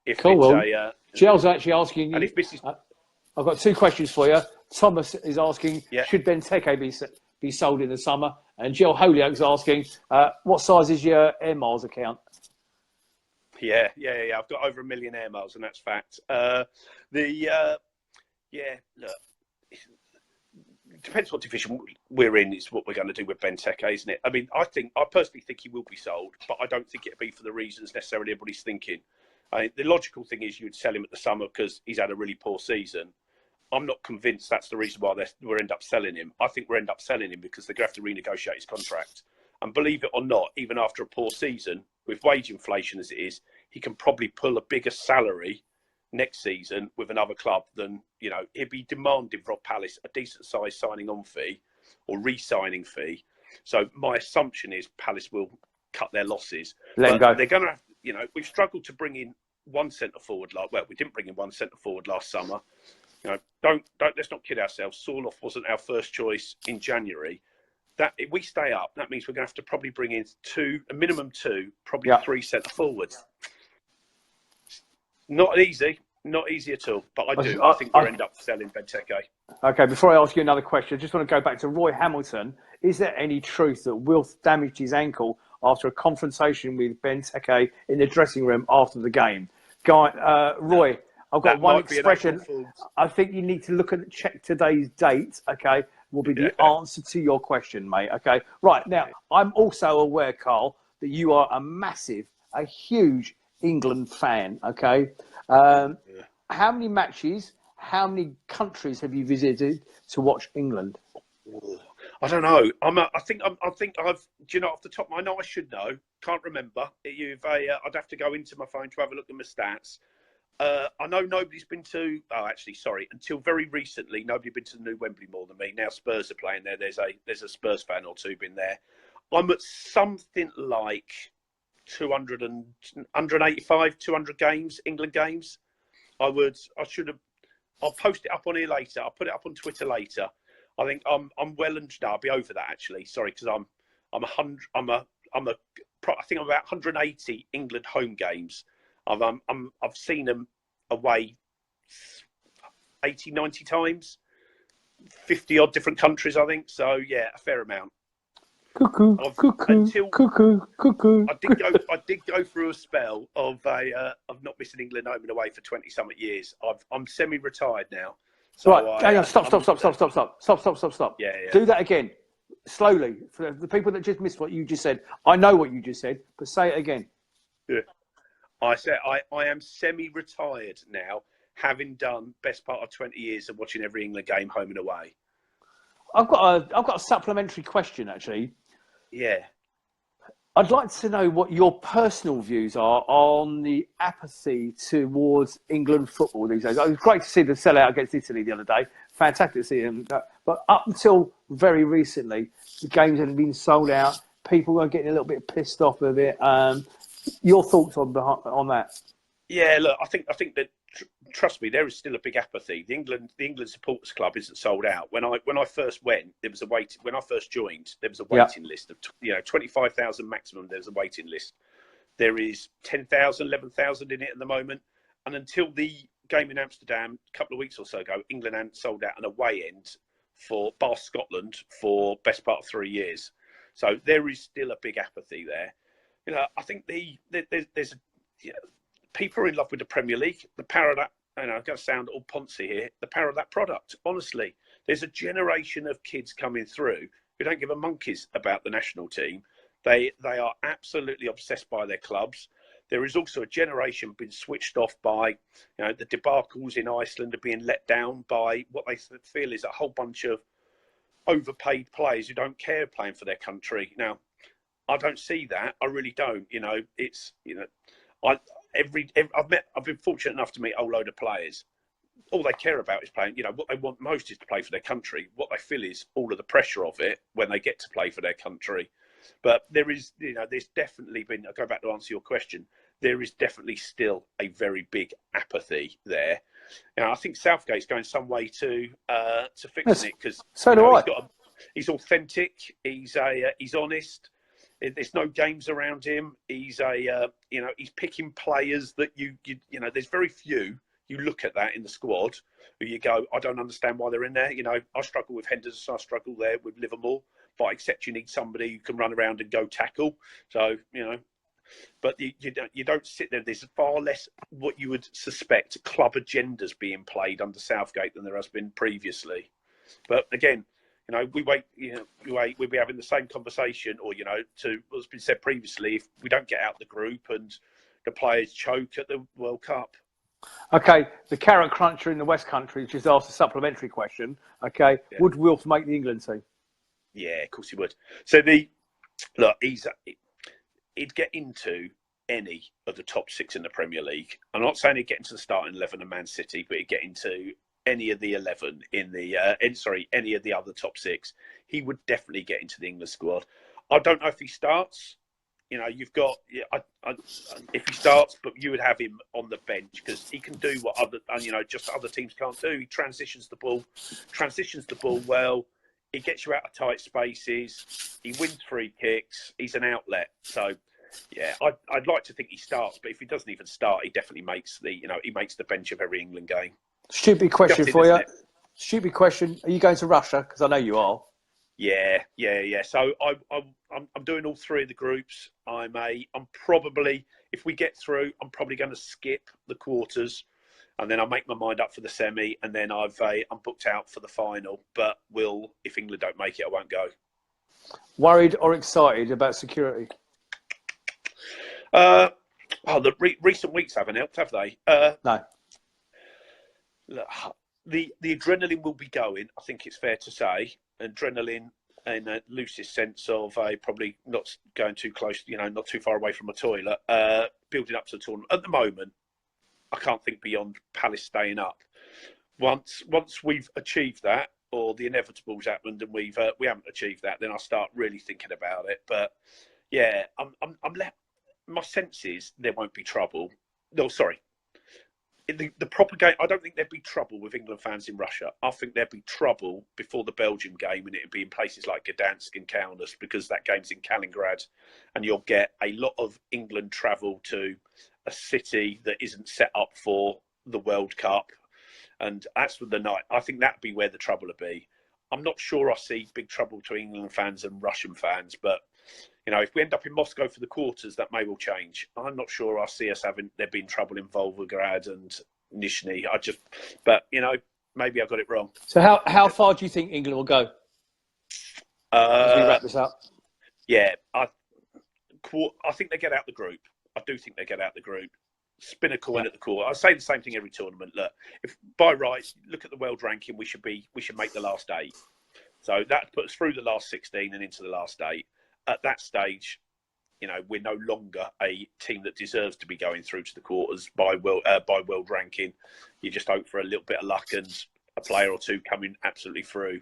If Cool. it's Well, Gil's actually asking and you. if Mrs. I've got 2 questions for you. Thomas is asking, Yeah. should Benteke be sold in the summer? And Jill Holyoke's asking, what size is your Air Miles account? Yeah. I've got over 1 million air miles, and that's fact. Look, it depends what division we're in. Is what we're going to do with Benteke, isn't it? I mean, I personally think he will be sold, but I don't think it'll be for the reasons necessarily everybody's thinking. The logical thing is you'd sell him at the summer because he's had a really poor season. I'm not convinced that's the reason why we'll end up selling him. I think we'll end up selling him because they're going to have to renegotiate his contract. And believe it or not, even after a poor season, with wage inflation as it is, he can probably pull a bigger salary next season with another club than, he'd be demanding Rob Palace a decent sized signing on fee or re-signing fee. So my assumption is Palace will cut their losses. Let him go. They're going to have, we've struggled to bring in one centre forward. We didn't bring in one centre forward last summer. Let's not kid ourselves. Sorloth wasn't our first choice in January. That if we stay up, that means we're going to have to probably bring in a minimum two, probably 3 centre forwards. Not easy at all. But I think we'll end up selling Benteke. Okay, before I ask you another question, I just want to go back to Roy Hamilton. Is there any truth that Wilf damaged his ankle after a confrontation with Benteke in the dressing room after the game? Roy, I've got one expression. I think you need to check today's date, okay? Will be the answer to your question, mate, okay? Right, now, I'm also aware, Carl, that you are a huge England fan, okay? How many matches, how many countries have you visited to watch England? I don't know. I think I've. Do you know off the top? I know I should know. Can't remember. I'd have to go into my phone to have a look at my stats. I know nobody's been to. Oh, actually, sorry. Until very recently, nobody been to the new Wembley more than me. Now Spurs are playing there. There's a Spurs fan or two been there. I'm at something like 185, 200 games, England games. I'll post it up on here later. I'll put it up on Twitter later. I think I'm well and no, I'll be over that actually. Sorry, because I think I'm about 180 England home games. I've seen them away 80, 90 times, 50 odd different countries, I think. So yeah, a fair amount. Cuckoo. I did go through a spell of not missing England home and away for 20-something years. I'm semi-retired now. So right, hang on, stop. Yeah. Do that again, slowly. For the people that just missed what you just said, I know what you just said, but say it again. Yeah. I said I am semi-retired now, having done best part of 20 years of watching every England game home and away. I've got a supplementary question actually. Yeah. I'd like to know what your personal views are on the apathy towards England football these days. It was great to see the sellout against Italy the other day. Fantastic to see them. But up until very recently, the games had been sold out. People were getting a little bit pissed off with it. Your thoughts on that? Yeah, look, I think that trust me, there is still a big apathy. The England supporters club isn't sold out. When I first went, there was a wait. When I first joined, there was a waiting list of 25,000 maximum. There's a waiting list. There is 10,000, 11,000 in it at the moment. And until the game in Amsterdam a couple of weeks or so ago, England hadn't sold out an away end for Bar Scotland for best part of 3 years. So there is still a big apathy there. I think there's people are in love with the Premier League. The power of that, I'm going to sound all poncy here, the power of that product. Honestly, there's a generation of kids coming through who don't give a monkeys about the national team. They are absolutely obsessed by their clubs. There is also a generation being switched off by, the debacles in Iceland are being let down by what they feel is a whole bunch of overpaid players who don't care playing for their country. Now, I don't see that. I really don't. I've been fortunate enough to meet a whole load of players. All they care about is playing. What they want most is to play for their country. What they feel is all of the pressure of it when they get to play for their country. But there is, there's definitely been. I'll go back to answer your question. There is definitely still a very big apathy there. I think Southgate's going some way to fixing it because so do I. He's authentic. He's honest. There's no games around him. He's he's picking players that you know. There's very few. You look at that in the squad, who you go, I don't understand why they're in there. You know, I struggle with Henderson. I struggle there with Liverpool. But I accept you need somebody who can run around and go tackle. So but you don't sit there. There's far less what you would suspect club agendas being played under Southgate than there has been previously. But again, we wait. We'll be having the same conversation, or to what's been said previously. If we don't get out the group and the players choke at the World Cup. Okay, the carrot cruncher in the West Country just asked a supplementary question. Okay, yeah. Would Wilf make the England team? Yeah, of course he would. So he'd get into any of the top 6 in the Premier League. I'm not saying he'd get into the starting 11 of Man City, but he'd get into any of the 11 in the any of the other top 6. He would definitely get into the England squad. I don't know if he starts. You've got if he starts, but you would have him on the bench because he can do what just other teams can't do. He transitions the ball well. He gets you out of tight spaces. He wins free kicks. He's an outlet. So, yeah, I'd like to think he starts, but if he doesn't even start, he definitely makes the bench of every England game. Stupid question for you. Stupid question. Are you going to Russia? Because I know you are. Yeah. So I'm doing all 3 of the groups. I'm probably, if we get through, I'm probably going to skip the quarters, and then I'll make my mind up for the semi, and then I'm booked out for the final. But if England don't make it, I won't go. Worried or excited about security? The recent weeks haven't helped, have they? No. Look, the adrenaline will be going. I think it's fair to say. Adrenaline in the loosest sense of probably not going too close, not too far away from a toilet, building up to the tournament. At the moment, I can't think beyond Palace staying up. Once we've achieved that, or the inevitable's happened and we haven't achieved that, then I'll start really thinking about it. But yeah, I'm left. My sense is there won't be trouble. No, sorry. The proper game, I don't think there'd be trouble with England fans in Russia. I think there'd be trouble before the Belgium game, and it'd be in places like Gdansk and Kaunas, because that game's in Kaliningrad, and you'll get a lot of England travel to a city that isn't set up for the World Cup, and that's for the night. I think that'd be where the trouble would be. I'm not sure I see big trouble between England fans and Russian fans, but if we end up in Moscow for the quarters, that may well change. I'm not sure I see us there being trouble in Volgograd and Nizhny. Maybe I got it wrong. So how far do you think England will go? As we wrap this up. Yeah, I think they get out the group. I do think they get out the group. Spin a coin at the core. I say the same thing every tournament. Look, if by rights, look at the world ranking, we should make the last 8. So that puts us through the last 16 and into the last 8. At that stage, we're no longer a team that deserves to be going through to the quarters by world ranking. You just hope for a little bit of luck and a player or two coming absolutely through.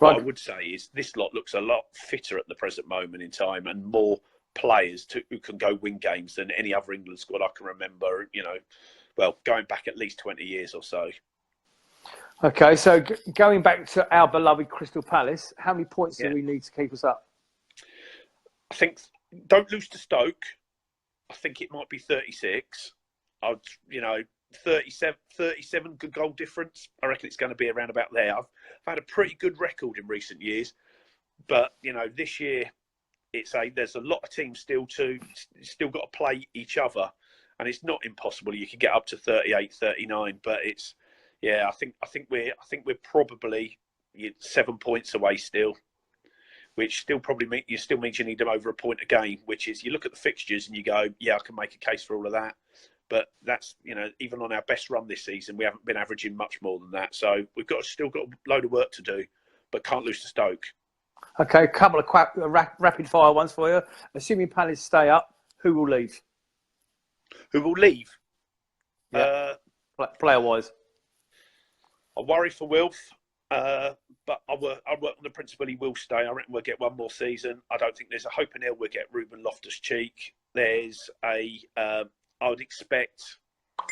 Right. What I would say is this lot looks a lot fitter at the present moment in time, and more players who can go win games than any other England squad I can remember. Going back at least 20 years or so. Okay, so going back to our beloved Crystal Palace, how many points do we need to keep us up? I think don't lose to Stoke. I think it might be 36. 37 good goal difference. I reckon it's going to be around about there. I've had a pretty good record in recent years, but this year there's a lot of teams still got to play each other, and it's not impossible. You could get up to 38, 39, but I think we're probably 7 points away still. Which still probably means you need them over a point a game, which is you look at the fixtures and you go, yeah, I can make a case for all of that. But that's, even on our best run this season, we haven't been averaging much more than that. So we've still got a load of work to do, but can't lose to Stoke. Okay, a couple of rapid fire ones for you. Assuming Palace stay up, who will leave? Who will leave? Yeah. Player-wise. I worry for Wilf. But I work on the principle he will stay. I reckon we'll get one more season. I don't think there's a hope in hell we'll get Ruben Loftus-Cheek. There's I would expect,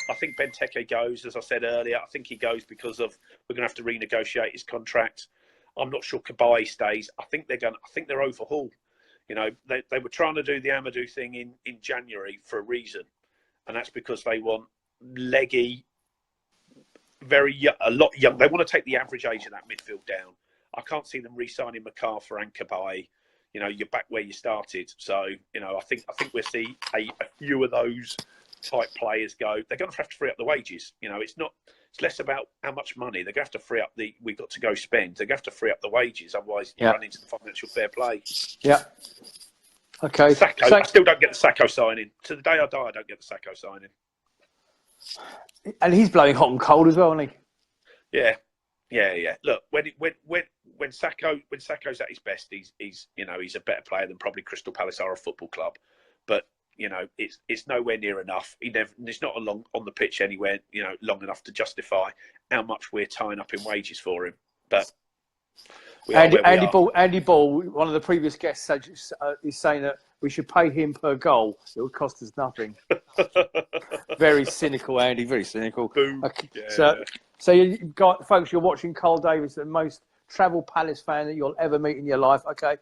I think Benteke goes, as I said earlier. I think he goes because we're going to have to renegotiate his contract. I'm not sure Kabay stays. I think they're overhaul. You know, they were trying to do the Amadou thing in January for a reason, and that's because they want leggy, a lot young. They want to take the average age of that midfield down. I can't see them re-signing MacArthur and Kabay. You know, you're back where you started. So, you know, I think we'll see a few of those type players go. They're going to have to free up the wages. You know, it's less about how much money. They're going to have to free up we've got to go spend. They're going to have to free up the wages. Otherwise, you run into the financial fair play. Yeah. Okay. Sacco, I still don't get the Sacco signing. To the day I die, I don't get the Sacco signing. And he's blowing hot and cold as well, isn't he? Yeah. Look, when Sacco's at his best, he's a better player than probably Crystal Palace are a football club. But you know, it's nowhere near enough. He's not on the pitch anywhere, you know, long enough to justify how much we're tying up in wages for him. But Andy Ball, one of the previous guests, is saying that we should pay him per goal. It would cost us nothing. Very cynical, Andy. Very cynical. Boom. Okay. So you've got, folks, you're watching Carl Davies, the most travel Palace fan that you'll ever meet in your life. Okay.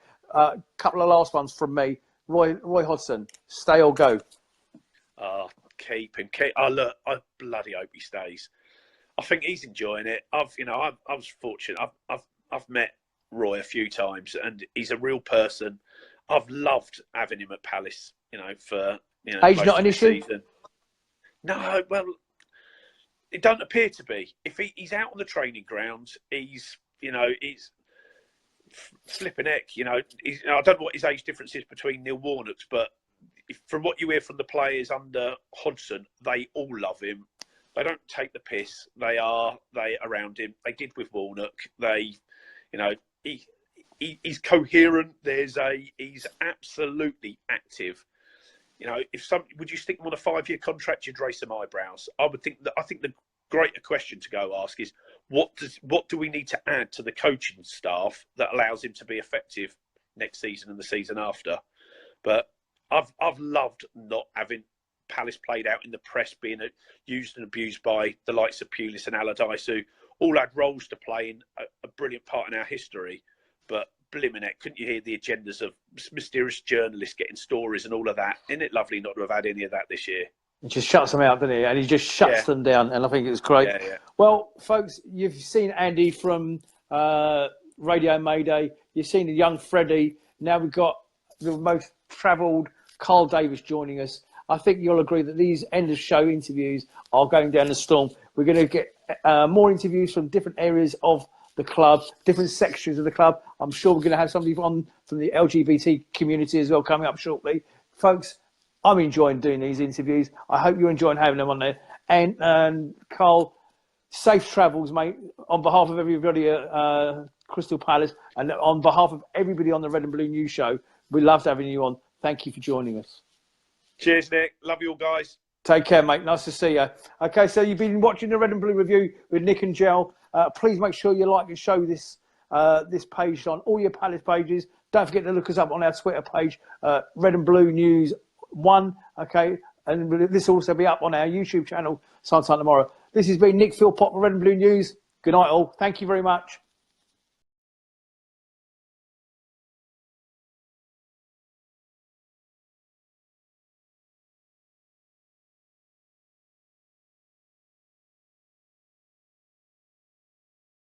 Couple of last ones from me. Roy Hodgson, stay or go? Keep him. Look, I bloody hope he stays. I think he's enjoying it. I was fortunate. I've met Roy a few times, and he's a real person. I've loved having him at Palace. You know, for age not an issue. Season. No, well, it don't appear to be. If he's out on the training grounds, he's flipping heck. You know, I don't know what his age difference is between Neil Warnock's, but from what you hear from the players under Hodgson, they all love him. They don't take the piss. They around him. They did with Warnock. He's coherent. He's absolutely active. You know, would you stick him on a 5-year contract? You'd raise some eyebrows. I think the greater question to go ask is what do we need to add to the coaching staff that allows him to be effective next season and the season after? But I've loved not having Palace played out in the press, being used and abused by the likes of Pulis and Allardyce, who all had roles to play in a brilliant part in our history. But blimmin' it, couldn't you hear the agendas of mysterious journalists getting stories and all of that? Isn't it lovely not to have had any of that this year? He just shuts them out, doesn't he? And he just shuts them down, and I think it's great. Yeah. Well, folks, you've seen Andy from Radio Mayday. You've seen the young Freddie. Now we've got the most travelled Carl Davies joining us. I think you'll agree that these end of show interviews are going down the storm. We're going to get more interviews from different areas of the club, different sections of the club. I'm sure we're going to have somebody on from the LGBT community as well coming up shortly. Folks, I'm enjoying doing these interviews. I hope you're enjoying having them on there. And Carl, safe travels, mate, on behalf of everybody at Crystal Palace and on behalf of everybody on the Red and Blue News Show. We loved having you on. Thank you for joining us. Cheers, Nick. Love you all, guys. Take care, mate. Nice to see you. Okay, so you've been watching the Red and Blue Review with Nick and Gel. Please make sure you like and show this page on all your Palace pages. Don't forget to look us up on our Twitter page, Red and Blue News 1. Okay, and this will also be up on our YouTube channel sometime tomorrow. This has been Nick Philpott for Red and Blue News. Good night, all. Thank you very much.